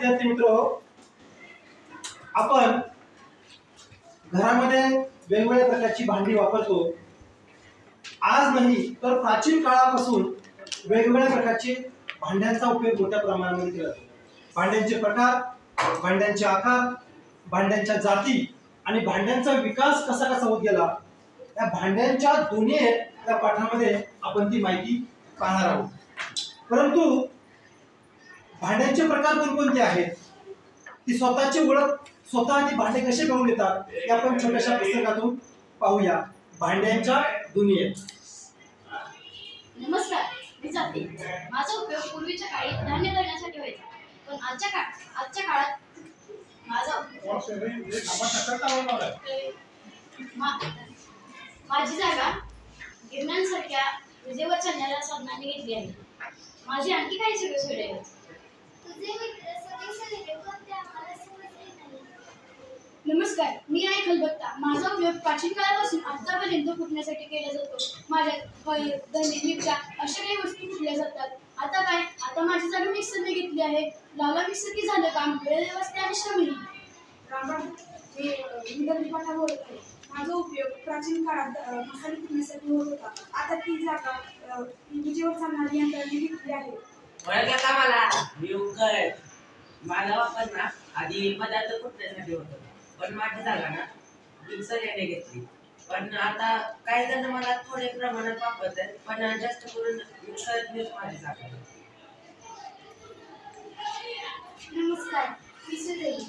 विद्यार्थी मित्र, आपण घरामध्ये वेगवेगळ्या प्रकारची भांडी वापरतो। आज नाही तर प्राचीन काळापासून वेगवेगळ्या प्रकारचे भांड्यांचा उपयोग मोठ्या प्रमाणामध्ये केला जातो। भांड्यांचे प्रकार, भांड्यांचे आकार, भांड्यांच्या जाती आणि भांड्यांचा विकास कसा कसा होत गेला, या भांड्यांच्या दुनियेत या पाठामध्ये आपण ती माहिती पाहणार आहोत। परंतु भांड्यांचे प्रकार कोणकोणते आहेत, ती स्वतःची ओळख, स्वतः ती भांडे कसे करून देतात, हे आपण छोट्याशा पुस्तकातून पाहूया। भांड्यांच्या दुनियेत। नमस्कार, मी जाते। माझा उपयोग पूर्वीच्या काळी धान्य दळण्यासाठी व्हायचा, पण आजच्या काळात माझी जागा गिरण्यांसारख्या विजेवर चालणाऱ्या साधनांनी घेतली आहे। माझी आणखी काही सोयी आहेत। नमस्कार, मी आहे खलबत्ता। माझा उपयोग प्राचीन काळापासून आतापर्यंत कुटण्यासाठी केला जातो। माझ्यात धने, मिरच्या अशा काही वस्तू कुटल्या जातात। आता माझी जागा मिक्सरने घेतली आहे। लावला मिक्सर की झालं काम, वेळ व्यवस्था आणि श्रमही। मी दगडीपाटा बोलत आहे। माझा उपयोग प्राचीन काळात मसाले कुटण्यासाठी होत होता। आता ती जागा विजेवर चालणारी यंत्राने घेतली आहे। ओळखलं का मला? मी उकर। माझा वापर ना आधी पदार्थ कुटण्यासाठी होता, पण माझी जागा ना मिक्सर याने घेतली। पण आता काही जण मला थोडे प्रमाणात वापरतात, पण जास्त करून मिक्सर यूज माझी जागा। नमस्कार, मी सुरेली।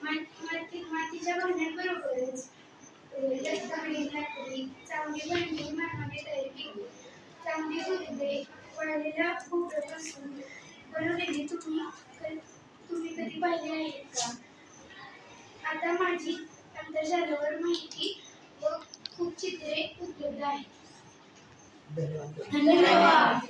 मातीच्या भांड्यांबरोबरच दगडी, लाकडी, चांगली भांडी मानवाने तयार केली। चांगली गुरुदे पडलेल्या खोबऱ्यापासून बनवलेली तुम्ही कधी पाहिले आहेत का? आता माझी आंतरजालावर माहिती व खूप चित्रे उपलब्ध आहेत। धन्यवाद।